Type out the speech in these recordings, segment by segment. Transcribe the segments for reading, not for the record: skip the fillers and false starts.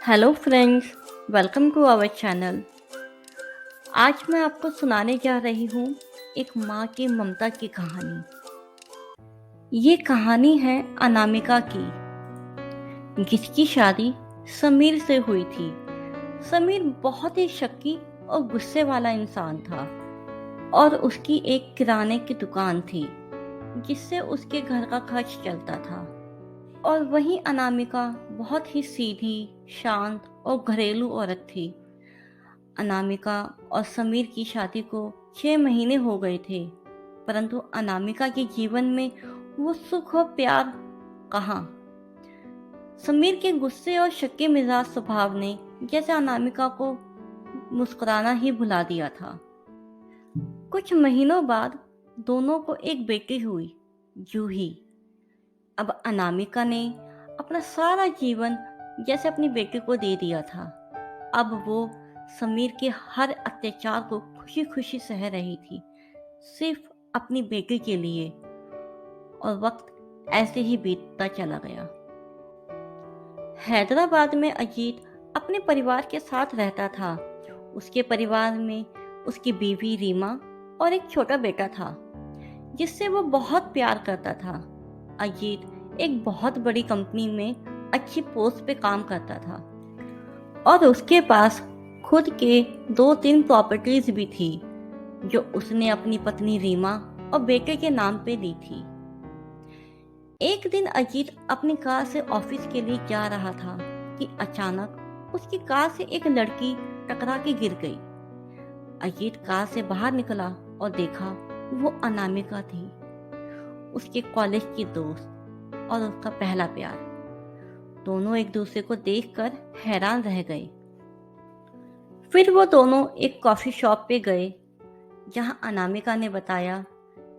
Hello friends, welcome to our channel. आज मैं आपको सुनाने जा रही हूँ एक माँ की ममता की कहानी। ये कहानी है अनामिका की, जिसकी शादी समीर से हुई थी। समीर बहुत ही शक्की और गुस्से वाला इंसान था और उसकी एक किराने की दुकान थी जिससे उसके घर का खर्च चलता था। और वहीं अनामिका बहुत ही सीधी, शांत और घरेलू औरत थी। अनामिका और समीर की शादी को 6 महीने हो गए थे, परंतु अनामिका के जीवन में वो सुख और प्यार कहाँ। समीर के गुस्से और शक्के मिजाज स्वभाव ने जैसे अनामिका को मुस्कुराना ही भुला दिया था। कुछ महीनों बाद दोनों को एक बेटी हुई, जूही। अब अनामिका ने अपना सारा जीवन जैसे अपनी बेटी को दे दिया था। अब वो समीर के हर अत्याचार को खुशी खुशी सह रही थी, सिर्फ अपनी बेटी के लिए। और वक्त ऐसे ही बीतता चला गया। हैदराबाद में अजीत अपने परिवार के साथ रहता था। उसके परिवार में उसकी बीवी रीमा और एक छोटा बेटा था, जिससे वो बहुत प्यार करता था। अजीत एक बहुत बड़ी कंपनी में अच्छी पोस्ट पे काम करता था और उसके पास खुद के 2-3 प्रॉपर्टीज भी थी, जो उसने अपनी पत्नी रीमा और बेटे के नाम पे ली थी। एक दिन अजीत अपनी कार से ऑफिस के लिए जा रहा था कि अचानक उसकी कार से एक लड़की टकरा के गिर गई। अजीत कार से बाहर निकला और देखा वो अनामिका थी, उसके कॉलेज की दोस्त और उसका पहला प्यार। दोनों एक दूसरे को देखकर हैरान रह गए। फिर वो दोनों एक कॉफी शॉप पे गए, जहां अनामिका ने बताया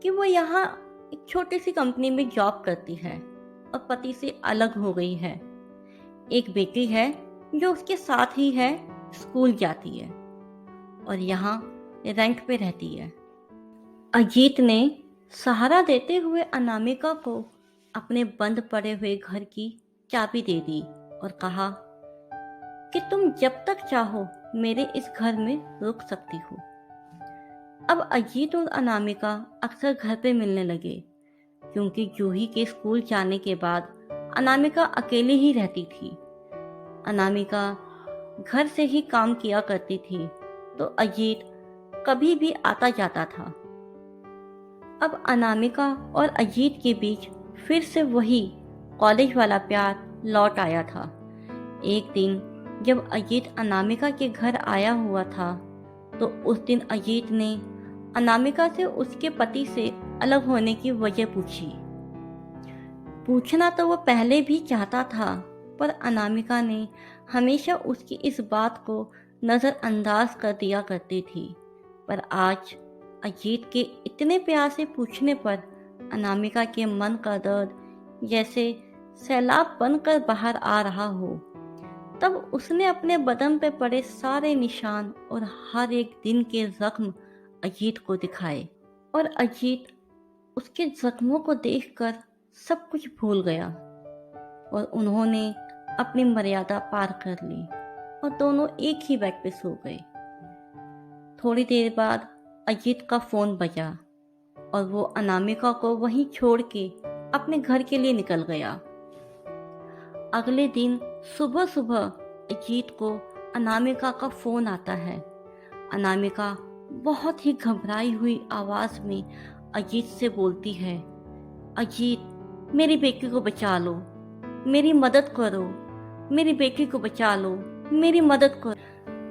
कि वो यहाँ एक छोटी सी कंपनी में जॉब करती है और पति से अलग हो गई है। एक बेटी है जो उसके साथ ही है, स्कूल जाती है और यहाँ रेंट पे रहती है। अजीत ने सहारा देते हुए अनामिका को अपने बंद पड़े हुए घर की चाबी दे दी और कहा कि तुम जब तक चाहो मेरे इस घर में रुक सकती हो। अब अजीत और अनामिका अक्सर घर पे मिलने लगे, क्योंकि जूही के स्कूल जाने के बाद अनामिका अकेली ही रहती थी। अनामिका घर से ही काम किया करती थी, तो अजीत कभी भी आता जाता था। अब अनामिका और अजीत के बीच फिर से वही कॉलेज वाला प्यार लौट आया था। एक दिन जब अजीत अनामिका के घर आया हुआ था, तो उस दिन अजीत ने अनामिका से उसके पति से अलग होने की वजह पूछी। पूछना तो वो पहले भी चाहता था, पर अनामिका ने हमेशा उसकी इस बात को नज़रअंदाज कर दिया करती थी। पर आज अजीत के इतने प्यार से पूछने पर अनामिका के मन का दर्द जैसे सैलाब बनकर बाहर आ रहा हो। तब उसने अपने बदन पे पड़े सारे निशान और हर एक दिन के जख्म अजीत को दिखाए, और अजीत उसके जख्मों को देखकर सब कुछ भूल गया और उन्होंने अपनी मर्यादा पार कर ली और दोनों एक ही बेड पे सो गए। थोड़ी देर बाद अजीत का फोन बजा और वो अनामिका को वहीं छोड़ के अपने घर के लिए निकल गया। अगले दिन सुबह सुबह अजीत को अनामिका का फोन आता है। अनामिका बहुत ही घबराई हुई आवाज में अजीत से बोलती है, अजीत, मेरी बेटी को बचा लो, मेरी मदद करो, मेरी बेटी को बचा लो, मेरी मदद करो।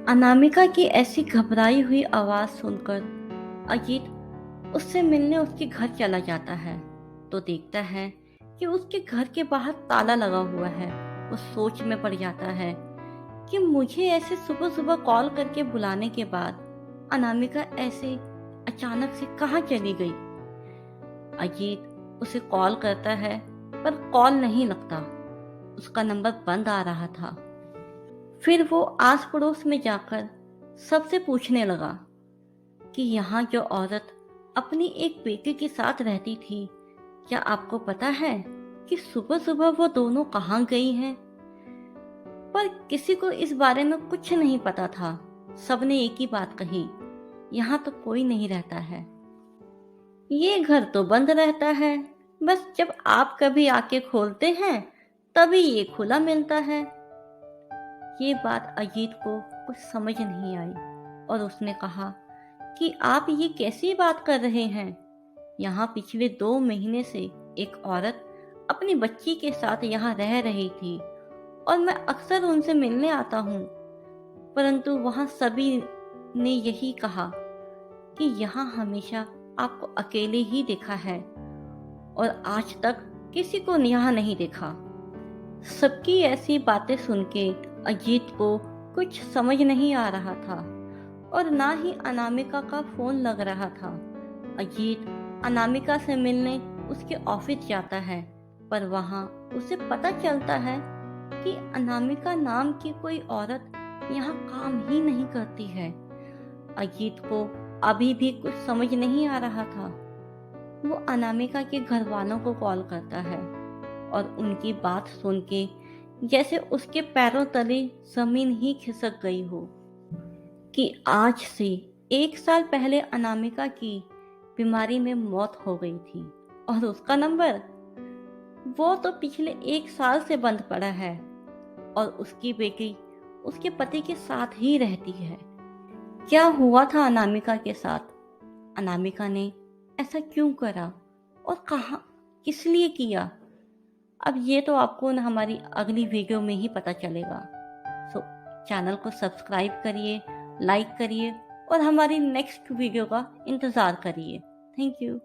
अनामिका की ऐसी घबराई हुई आवाज सुनकर अजीत उससे मिलने उसके घर चला जाता है, तो देखता है कि उसके घर के बाहर ताला लगा हुआ है। वो सोच में पड़ जाता है कि मुझे ऐसे सुबह सुबह कॉल करके बुलाने के बाद अनामिका ऐसे अचानक से कहाँ चली गई। अजीत उसे कॉल करता है, पर कॉल नहीं लगता, उसका नंबर बंद आ रहा था। फिर वो आस पड़ोस में जाकर सबसे पूछने लगा कि यहाँ जो औरत अपनी एक बेटी के साथ रहती थी, क्या आपको पता है कि सुबह सुबह वो दोनों कहाँ गई हैं? पर किसी को इस बारे में कुछ नहीं पता था। सबने एक ही बात कही, यहाँ तो कोई नहीं रहता है। ये घर तो बंद रहता है, बस जब आप कभी आके खोलते हैं तभी ये खुला मिलता है। ये बात अजीत को कुछ समझ नहीं आई और उसने कहा कि आप ये कैसी बात कर रहे हैं। यहाँ पिछले 2 महीने से एक औरत अपनी बच्ची के साथ यहाँ रह रही थी और मैं अक्सर उनसे मिलने आता हूँ, परंतु वहाँ सभी ने यही कहा कि यहाँ हमेशा आपको अकेले ही देखा है और आज तक किसी को यहाँ नहीं देखा। सबकी ऐसी बातें सुन के अजीत को कुछ समझ नहीं आ रहा था और ना ही अनामिका का फोन लग रहा था। अजीत अनामिका से मिलने उसके ऑफिस जाता है, पर वहाँ उसे पता चलता है कि अनामिका नाम की कोई औरत यहाँ काम ही नहीं करती है। अजीत को अभी भी कुछ समझ नहीं आ रहा था। वो अनामिका के घर वालों को कॉल करता है और उनकी बात सुन के जैसे उसके पैरों तले जमीन ही खिसक गई हो कि आज से 1 साल पहले अनामिका की बीमारी में मौत हो गई थी और उसका नंबर वो तो पिछले 1 साल से बंद पड़ा है और उसकी बेटी उसके पति के साथ ही रहती है। क्या हुआ था अनामिका के साथ? अनामिका ने ऐसा क्यों करा और कहाँ, किस लिए किया? अब ये तो आपको हमारी अगली वीडियो में ही पता चलेगा। सो चैनल को सब्सक्राइब करिए, लाइक करिए और हमारी नेक्स्ट वीडियो का इंतज़ार करिए। Thank you.